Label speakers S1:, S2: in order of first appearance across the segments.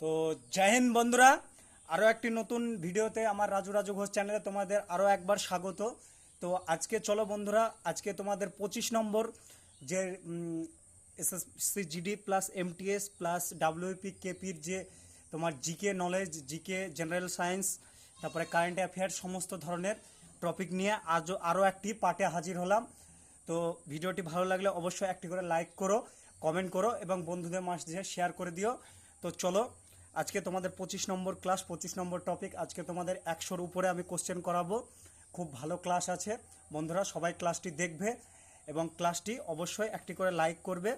S1: তো জয় হিন্দ বন্ধুরা, আরও একটি নতুন ভিডিওতে আমার রাজু রাজু ঘোষ চ্যানেলে তোমাদের আরও একবার স্বাগত। তো আজকে চলো বন্ধুরা, আজকে তোমাদের 25 নম্বর যে SSC GD plus MTS plus WP কেপির যে তোমার GK knowledge, GK general science, তারপরে কারেন্ট অ্যাফেয়ার্স সমস্ত ধরনের টপিক নিয়ে আরও একটি পার্টে হাজির হলাম। তো ভিডিওটি ভালো লাগলে অবশ্যই একটি করে লাইক করো, কমেন্ট করো এবং বন্ধুদের মাঝে শেয়ার করে দিও। তো চলো, আজকে তোমাদের 25 নম্বর ক্লাস, 25 নম্বর টপিক। আজকে তোমাদের 100-র উপরে আমি কোশ্চেন করাবো। খুব ভালো ক্লাস আছে বন্ধুরা, সবাই ক্লাসটি দেখবে এবং ক্লাসটি অবশ্যই একটি করে লাইক করবে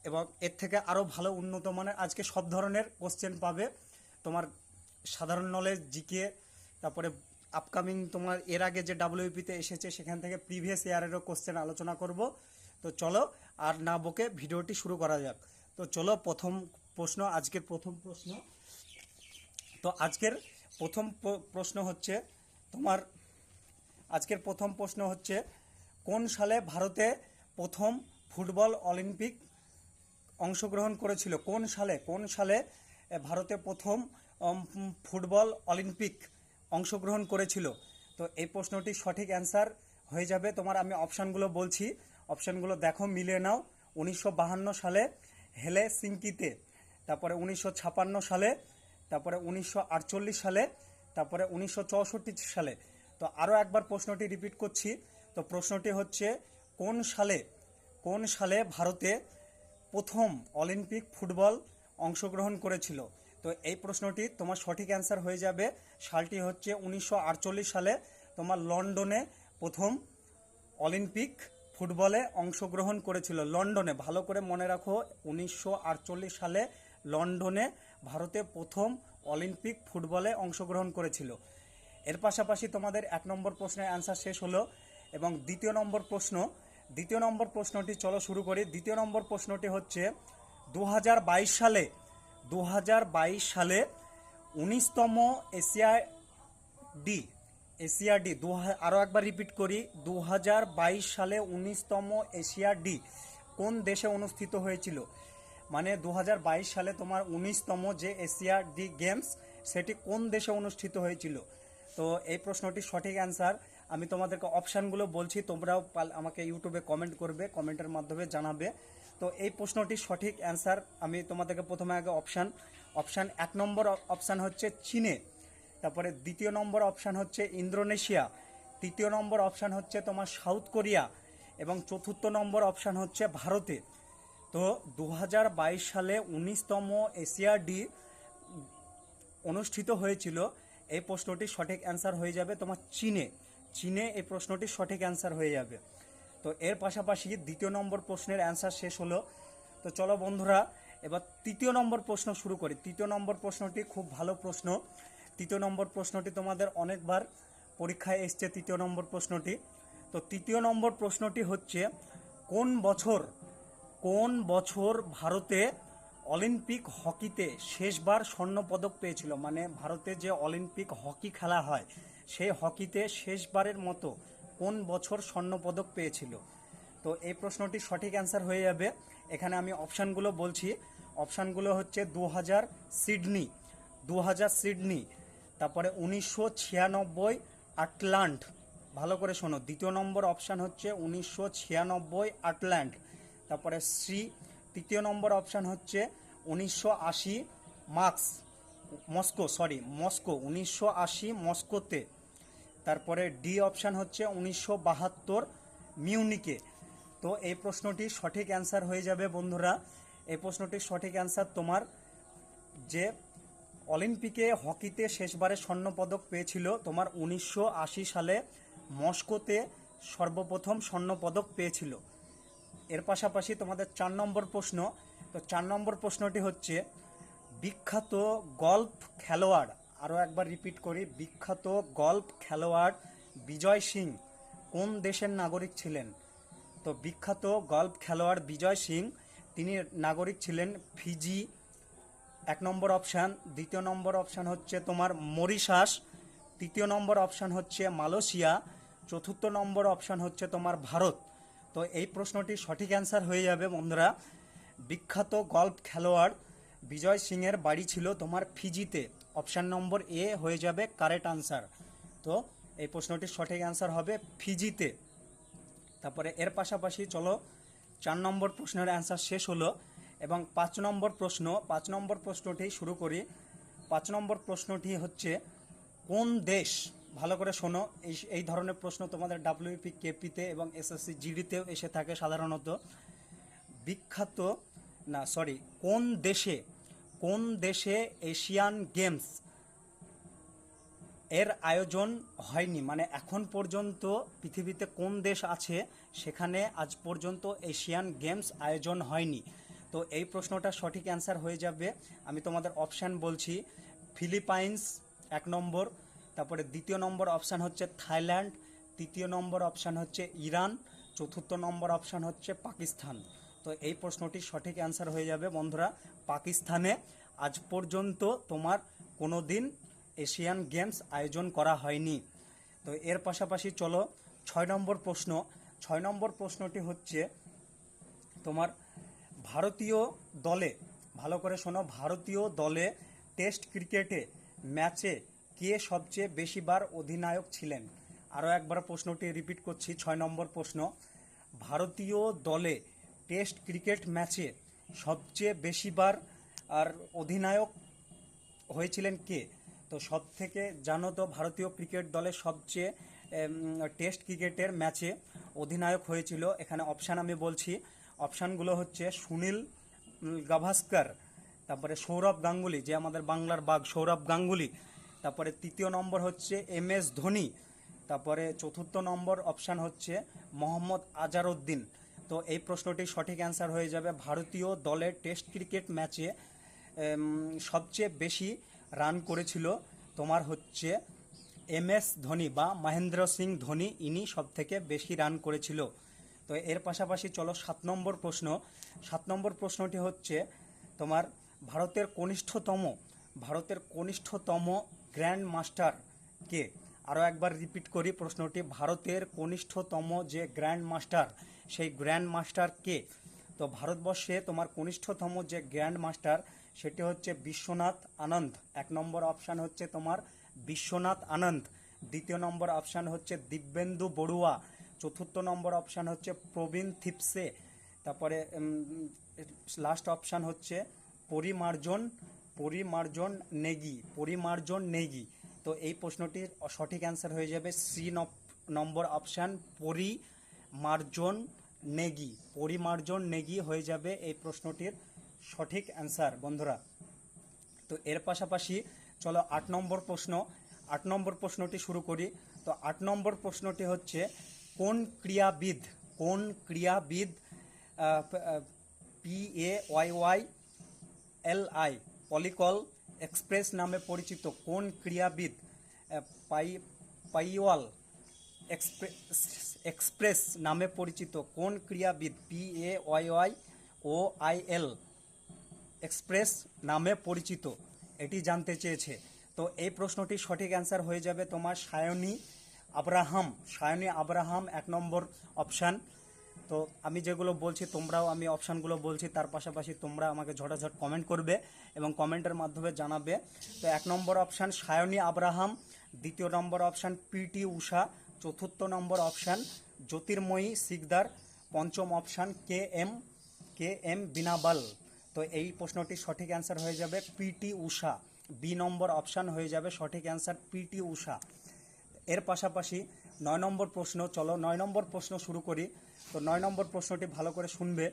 S1: এবং এর থেকে আরও ভালো উন্নত মানের আজকে সব ধরনের কোশ্চেন পাবে। তোমার সাধারণ নলেজ, জিকে, তারপরে আপকামিং তোমার এর আগে যে ডাব্লিউপিতে এসেছে সেখান থেকে প্রিভিয়াস ইয়ারেরও কোশ্চেন আলোচনা করব। তো চলো আর না বকে ভিডিওটি শুরু করা যাক। তো চলো, প্রথম প্রশ্ন, আজকের প্রথম প্রশ্ন। তো আজকের প্রথম প্রশ্ন হচ্ছে তোমার, আজকের প্রথম প্রশ্ন হচ্ছে কোন সালে ভারতে প্রথম ফুটবল অলিম্পিক অংশগ্রহণ করেছিল? কোন সালে ভারতে প্রথম ফুটবল অলিম্পিক অংশগ্রহণ করেছিল? তো এই প্রশ্নটির সঠিক অ্যান্সার হয়ে যাবে তোমার, আমি অপশানগুলো বলছি, অপশানগুলো দেখো, মিলিয়ে নাও। 1952 সালে হেলসিঙ্কিতে, তারপরে 1956 সালে, তারপরে 1948 সালে, তারপরে 1964 সালে। তো আরও একবার প্রশ্নটি রিপিট করছি। তো প্রশ্নটি হচ্ছে কোন সালে ভারতে প্রথম অলিম্পিক ফুটবল অংশগ্রহণ করেছিল? তো এই প্রশ্নটি তোমার সঠিক অ্যান্সার হয়ে যাবে, সালটি হচ্ছে 1948 সালে তোমার লন্ডনে প্রথম অলিম্পিক ফুটবলে অংশগ্রহণ করেছিল। লন্ডনে, ভালো করে মনে রাখো, 1948 সালে লন্ডনে ভারতে প্রথম অলিম্পিক ফুটবলে অংশগ্রহণ করেছিল। এর পাশাপাশি তোমাদের 1 নম্বর প্রশ্নের অ্যান্সার শেষ হলো এবং দ্বিতীয় নম্বর প্রশ্নটি চলো শুরু করি। দ্বিতীয় নম্বর প্রশ্নটি হচ্ছে 2022 সালে 19তম এশিয়াডি, আরও একবার রিপিট করি, 2022 সালে 19তম এশিয়াডি কোন দেশে অনুষ্ঠিত হয়েছিল? মানে 2022 সালে তোমার 19তম যে এশিয়াডি গেমস, সেটি কোন দেশে অনুষ্ঠিত হয়েছিল? তো এই প্রশ্নটির সঠিক অ্যান্সার আমি তোমাদেরকে অপশানগুলো বলছি, তোমরাও আমাকে ইউটিউবে কমেন্ট করবে, কমেন্টের মাধ্যমে জানাবে। তো এই প্রশ্নটির সঠিক অ্যান্সার আমি তোমাদেরকে প্রথমে আগে অপশান 1 নম্বর অপশান হচ্ছে চীনে, তারপরে দ্বিতীয় নম্বর অপশান হচ্ছে ইন্দোনেশিয়া, তৃতীয় নম্বর অপশান হচ্ছে তোমার সাউথ কোরিয়া এবং চতুর্থ নম্বর অপশান হচ্ছে ভারতে। তো 2022 সালে 19তম এশিয়াডি অনুষ্ঠিত হয়েছিল, এই প্রশ্নটির সঠিক অ্যান্সার হয়ে যাবে তোমার চীনে এই প্রশ্নটির সঠিক অ্যান্সার হয়ে যাবে। তো এর পাশাপাশি দ্বিতীয় নম্বর প্রশ্নের অ্যান্সার শেষ হলো। তো চলো বন্ধুরা, এবার তৃতীয় নম্বর প্রশ্ন শুরু করি। তৃতীয় নম্বর প্রশ্নটি খুব ভালো প্রশ্ন। তৃতীয় নম্বর প্রশ্নটি তোমাদের অনেকবার পরীক্ষায় এসছে তৃতীয় নম্বর প্রশ্নটি। তো তৃতীয় নম্বর প্রশ্নটি হচ্ছে কোন বছর ভারতে অলিম্পিক হকিতে শেষবার স্বর্ণপদক পেয়েছিল? মানে ভারতে যে অলিম্পিক হকি খেলা হয় সেই হকিতে শেষবারের মতো কোন বছর স্বর্ণপদক পেয়েছিল? তো এই প্রশ্নটির সঠিক অ্যান্সার হয়ে যাবে, এখানে আমি অপশানগুলো বলছি। অপশানগুলো হচ্ছে 2000 সিডনি, তারপরে 1996 আটলান্ট, ভালো করে শোনো, দ্বিতীয় নম্বর অপশান হচ্ছে 1996 আটলান্ট, তারপরে তৃতীয় নম্বর অপশান হচ্ছে 1980 মস্কো 1980 মস্কোতে, তারপরে ডি অপশান হচ্ছে 1972 মিউনিকে। তো এই প্রশ্নটির সঠিক অ্যান্সার হয়ে যাবে বন্ধুরা, এই প্রশ্নটির সঠিক অ্যান্সার তোমার, যে অলিম্পিকে হকিতে শেষবারে স্বর্ণপদক পেয়েছিল তোমার 1980 সালে মস্কোতে সর্বপ্রথম স্বর্ণপদক পেয়েছিল। এর পাশাপাশি তোমাদের 4 নম্বর প্রশ্ন। তো 4 নম্বর প্রশ্নটি হচ্ছে বিখ্যাত গল্ফ খেলোয়াড়, আরও একবার রিপিট করি, বিখ্যাত গল্ফ খেলোয়াড় বিজয় সিং কোন দেশের নাগরিক ছিলেন? তো বিখ্যাত গল্ফ খেলোয়াড় বিজয় সিং, তিনি নাগরিক ছিলেন ফিজি, 1 নম্বর অপশান। দ্বিতীয় নম্বর অপশান হচ্ছে তোমার মরিশাস, তৃতীয় নম্বর অপশান হচ্ছে মালয়েশিয়া, চতুর্থ নম্বর অপশান হচ্ছে তোমার ভারত। তো এই প্রশ্নটির সঠিক অ্যান্সার হয়ে যাবে বন্ধুরা, বিখ্যাত গল্ফ খেলোয়াড় বিজয় সিংয়ের বাড়ি ছিল তোমার ফিজিতে। অপশান নম্বর এ হয়ে যাবে কারেক্ট আনসার। তো এই প্রশ্নটির সঠিক অ্যান্সার হবে ফিজিতে। তারপরে এর পাশাপাশি চলো 4 নম্বর প্রশ্নের অ্যান্সার শেষ হলো এবং 5 নম্বর প্রশ্নটি শুরু করি। 5 নম্বর প্রশ্নটি হচ্ছে কোন দেশ, ভালো করে শোনো, এই ধরনের প্রশ্ন তোমাদের ডাব্লিউপি কেপিতে এবং এসএসসি জিডিতেও এসে থাকে সাধারণত। বিখ্যাত না সরি কোন দেশে এশিয়ান গেমস এর আয়োজন হয়নি, মানে এখন পর্যন্ত পৃথিবীতে কোন দেশ আছে সেখানে আজ পর্যন্ত এশিয়ান গেমস আয়োজন হয়নি। তো এই প্রশ্নটার সঠিক অ্যান্সার হয়ে যাবে, আমি তোমাদের অপশান বলছি, ফিলিপাইন্স 1 নম্বর, তারপরে 2 নম্বর অপশান হচ্ছে থাইল্যান্ড, 3 নম্বর অপশান হচ্ছে ইরান, 4 নম্বর অপশান হচ্ছে পাকিস্তান। তো এই প্রশ্নটির সঠিক অ্যান্সার হয়ে যাবে বন্ধুরা পাকিস্তানে আজ পর্যন্ত তোমার কোনো দিন এশিয়ান গেমস আয়োজন করা হয়নি। তো এর পাশাপাশি চলো 6 নম্বর প্রশ্ন। 6 নম্বর প্রশ্নটি হচ্ছে তোমার ভারতীয় দলে, ভালো করে শোনো, ভারতীয় দলে টেস্ট ক্রিকেটে ম্যাচে কে সবচেয়ে বেশিবার অধিনায়ক ছিলেন। আরও একবার প্রশ্নটি রিপিট করছি, 6 নম্বর প্রশ্ন, ভারতীয় দলে টেস্ট ক্রিকেট ম্যাচে সবচেয়ে বেশিবার আর অধিনায়ক হয়েছিলেন কে। তো সব থেকে জানো তো ভারতীয় ক্রিকেট দলের সবচেয়ে টেস্ট ক্রিকেটের ম্যাচে অধিনায়ক হয়েছিল, এখানে অপশান আমি বলছি, অপশানগুলো হচ্ছে সুনীল গাভাস্কর, তারপরে সৌরভ গাঙ্গুলি, যে আমাদের বাংলার বাঘ সৌরভ গাঙ্গুলি, তারপরে 3 নম্বর হচ্ছে MS ধোনি, তারপরে 4 নম্বর অপশান হচ্ছে মোহাম্মদ আজহারউদ্দিন। তো এই প্রশ্নটির সঠিক অ্যান্সার হয়ে যাবে ভারতীয় দলের টেস্ট ক্রিকেট ম্যাচে সবচেয়ে বেশি রান করেছিল তোমার হচ্ছে MS ধোনি বা মহেন্দ্র সিং ধোনি, ইনি সব থেকে বেশি রান করেছিল। তো এর পাশাপাশি চলো 7 নম্বর প্রশ্ন। 7 নম্বর প্রশ্নটি হচ্ছে তোমার ভারতের কনিষ্ঠতম গ্র্যান্ড মাস্টার কে। আরও একবার রিপিট করি প্রশ্নটি, ভারতের কনিষ্ঠতম যে গ্র্যান্ড মাস্টার সেই গ্র্যান্ড মাস্টার কে। তো ভারতবর্ষে তোমার কনিষ্ঠতম যে গ্র্যান্ড মাস্টার সেটি হচ্ছে বিশ্বনাথ আনন্দ। 1 নম্বর অপশান হচ্ছে তোমার বিশ্বনাথ আনন্দ, 2 নম্বর অপশান হচ্ছে দিব্যেন্দু বড়ুয়া, 4 নম্বর অপশান হচ্ছে প্রবীণ থিপসে, তারপরে লাস্ট অপশান হচ্ছে পরিমার্জন নেগি। তো এই প্রশ্নটির সঠিক অ্যান্সার হয়ে যাবে সি নম্বর অপশান পরিমার্জন নেগি হয়ে যাবে এই প্রশ্নটির সঠিক অ্যান্সার বন্ধুরা। তো এর পাশাপাশি চলো 8 নম্বর প্রশ্ন। 8 নম্বর প্রশ্নটি শুরু করি। তো 8 নম্বর প্রশ্নটি হচ্ছে কোন ক্রীড়াবিদ PAYYLI পলিকল এক্সপ্রেস নামে পরিচিত কোন ক্রীড়াবিদ পাইওয়াল এক্সপ্রেস নামে পরিচিত কোন ক্রীড়াবিদ PAYYOIL এক্সপ্রেস নামে পরিচিত, এটি জানতে চেয়েছে। তো এই প্রশ্নটির সঠিক অ্যান্সার হয়ে যাবে তোমার সায়নী আব্রাহাম 1 নম্বর অপশান। তো আমি যেগুলো বলছি তোমরাও, আমি অপশানগুলো বলছি, তার পাশাপাশি তোমরা আমাকে ঝটাঝট কমেন্ট করবে এবং কমেন্টের মাধ্যমে জানাবে। তো 1 নম্বর অপশান সায়নী আব্রাহাম, 2 নম্বর অপশান PT ঊষা, 4 নম্বর অপশান জ্যোতির্ময়ী সিকদার, 5ম অপশান KM বিনাবাল। তো এই প্রশ্নটির সঠিক অ্যান্সার হয়ে যাবে PT ঊষা, বি নম্বর অপশান হয়ে যাবে সঠিক অ্যান্সার PT ঊষা। এর পাশাপাশি 9 নম্বর প্রশ্ন, চলো 9 নম্বর প্রশ্ন শুরু করি। তো 9 নম্বর প্রশ্নটি ভালো করে শুনবে।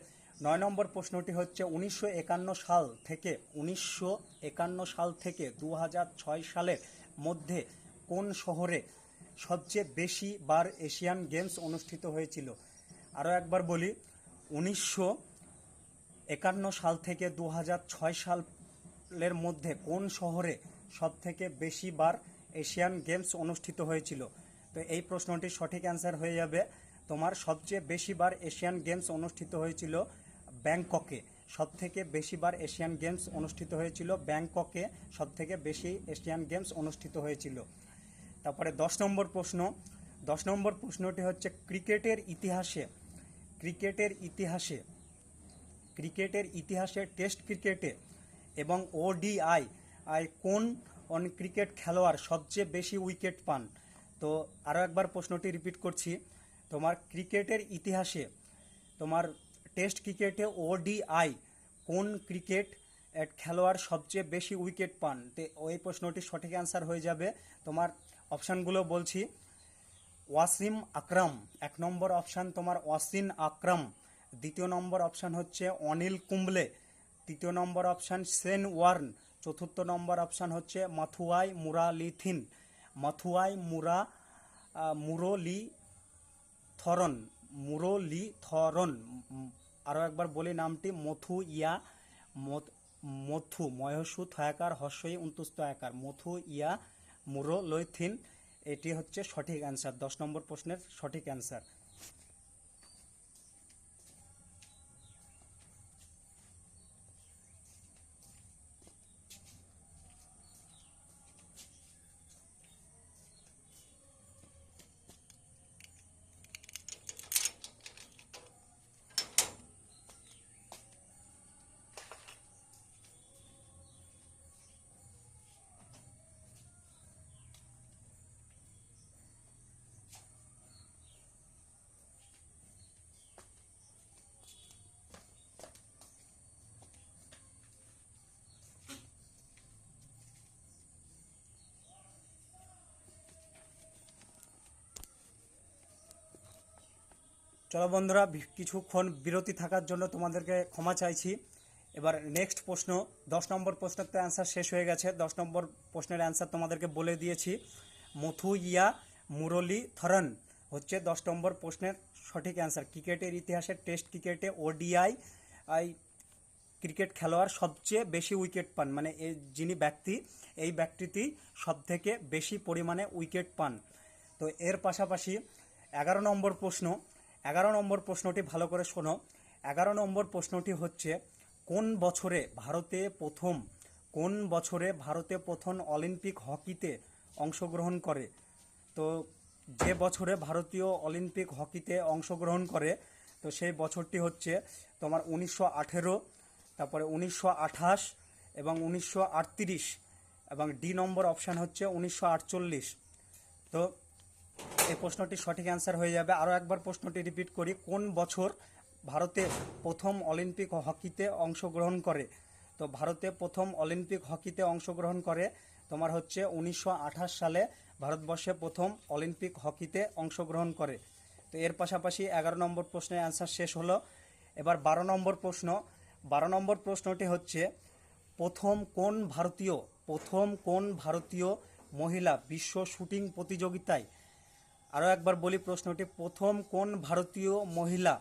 S1: 9 নম্বর প্রশ্নটি হচ্ছে 1951 সাল থেকে 2006 সালের মধ্যে কোন শহরে সবচেয়ে বেশি বার এশিয়ান গেমস অনুষ্ঠিত হয়েছিল। আরও একবার বলি, 1951 সাল থেকে 2006 সালের মধ্যে কোন শহরে সব থেকে বেশি বার এশিয়ান গেমস অনুষ্ঠিত হয়েছিল। তো এই প্রশ্নটির সঠিক অ্যান্সার হয়ে যাবে তোমার সবচেয়ে বেশিবার এশিয়ান গেমস অনুষ্ঠিত হয়েছিল ব্যাংককে। সবথেকে বেশিবার এশিয়ান গেমস অনুষ্ঠিত হয়েছিল ব্যাংককে, সবথেকে বেশি এশিয়ান গেমস অনুষ্ঠিত হয়েছিল। তারপরে 10 নম্বর প্রশ্ন। 10 নম্বর প্রশ্নটি হচ্ছে ক্রিকেটের ইতিহাসে টেস্ট ক্রিকেটে এবং ওডিআই কোন ক্রিকেট খেলোয়াড় সবচেয়ে বেশি উইকেট পান? তো আরও একবার প্রশ্নটি রিপিট করছি, তোমার ক্রিকেটের ইতিহাসে তোমার টেস্ট ক্রিকেটে ওডিআই কোন ক্রিকেট খেলোয়াড় সবচেয়ে বেশি উইকেট পান? তো ওই প্রশ্নটির সঠিক অ্যান্সার হয়ে যাবে, তোমার অপশানগুলো বলছি। ওয়াসিম আকরাম, 1 নম্বর অপশান তোমার ওয়াসিম আকরাম। 2য় নম্বর অপশান হচ্ছে অনিল কুম্বলে। 3য় নম্বর অপশান শেন ওয়ার্ন। 4র্থ নম্বর অপশান হচ্ছে মাথুয়াই মুরালিথিন, মাথুয়াই মুরলীথরন, মুরলীথরন। আরও একবার বলি নামটি, মথু ময়সু থয়াকার হর্ষই উন্তুস্ত আকার, মথু ইয়া মুরলীথিন। এটি হচ্ছে সঠিক অ্যান্সার, 10 নম্বর প্রশ্নের সঠিক অ্যান্সার। চলো বন্ধুরা, কিছুক্ষণ বিরতি থাকার জন্য তোমাদেরকে ক্ষমা চাইছি। এবার নেক্সট প্রশ্ন, 10 নম্বর প্রশ্নের তো অ্যান্সার শেষ হয়ে গেছে। 10 নম্বর প্রশ্নের অ্যান্সার তোমাদেরকে বলে দিয়েছি, মথু ইয়া মুরলীথরন হচ্ছে 10 নম্বর প্রশ্নের সঠিক অ্যান্সার। ক্রিকেটের ইতিহাসে টেস্ট ক্রিকেটে ওডিআই ক্রিকেট খেলোয়াড় সবচেয়ে বেশি উইকেট পান, মানে যিনি ব্যক্তি, এই ব্যক্তিটি সবথেকে বেশি পরিমাণে উইকেট পান। তো এর পাশাপাশি 11 নম্বর প্রশ্ন, 11 নম্বর প্রশ্নটি ভালো করে শোনো। 11 নম্বর প্রশ্নটি হচ্ছে, কোন বছরে ভারতে প্রথম অলিম্পিক হকিতে অংশগ্রহণ করে? তো যে বছরে ভারতীয় অলিম্পিক হকিতে অংশগ্রহণ করে, তো সেই বছরটি হচ্ছে তোমার 1918, তারপরে 1928 এবং 1938, এবং ডি নম্বর অপশান হচ্ছে 1948। তো এই প্রশ্নটির সঠিক অ্যান্সার হয়ে যাবে। আরও একবার প্রশ্নটি রিপিট করি, কোন বছর ভারতে প্রথম অলিম্পিক হকিতে অংশগ্রহণ করে? তো ভারতে প্রথম অলিম্পিক হকিতে অংশগ্রহণ করে তোমার হচ্ছে 1928 সালে ভারতবর্ষে প্রথম অলিম্পিক হকিতে অংশগ্রহণ করে। তো এর পাশাপাশি 11 নম্বর প্রশ্নের অ্যান্সার শেষ হলো। এবার 12 নম্বর প্রশ্ন, 12 নম্বর প্রশ্নটি হচ্ছে, প্রথম কোন ভারতীয় মহিলা বিশ্ব শুটিং প্রতিযোগিতায়, আরও একবার বলি প্রশ্নটি, প্রথম কোন ভারতীয় মহিলা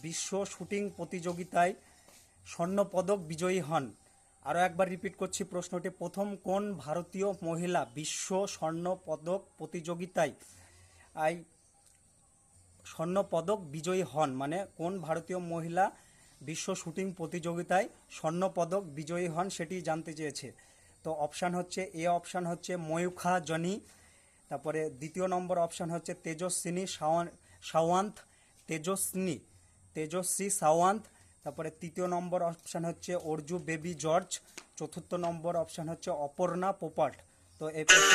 S1: বিশ্ব শুটিং প্রতিযোগিতায় স্বর্ণপদক বিজয়ী হন? আরও একবার রিপিট করছি প্রশ্নটি, প্রথম কোন ভারতীয় মহিলা বিশ্ব স্বর্ণপদক প্রতিযোগিতায় স্বর্ণপদক বিজয়ী হন, মানে কোন ভারতীয় মহিলা বিশ্ব শুটিং প্রতিযোগিতায় স্বর্ণপদক বিজয়ী হন সেটি জানতে চেয়েছে। তো অপশান হচ্ছে, এ অপশান হচ্ছে ময়ূখা জনি, তারপরে 2য় নম্বর অপশান হচ্ছে তেজস্বিনী সাওয়ান্ত, তেজস্বী সাওয়ান্ত, তারপরে 3য় নম্বর অপশান হচ্ছে অর্জু বেবি জর্জ, 4র্থ নম্বর অপশান হচ্ছে অপর্ণা পোপাট। তো এই প্রশ্ন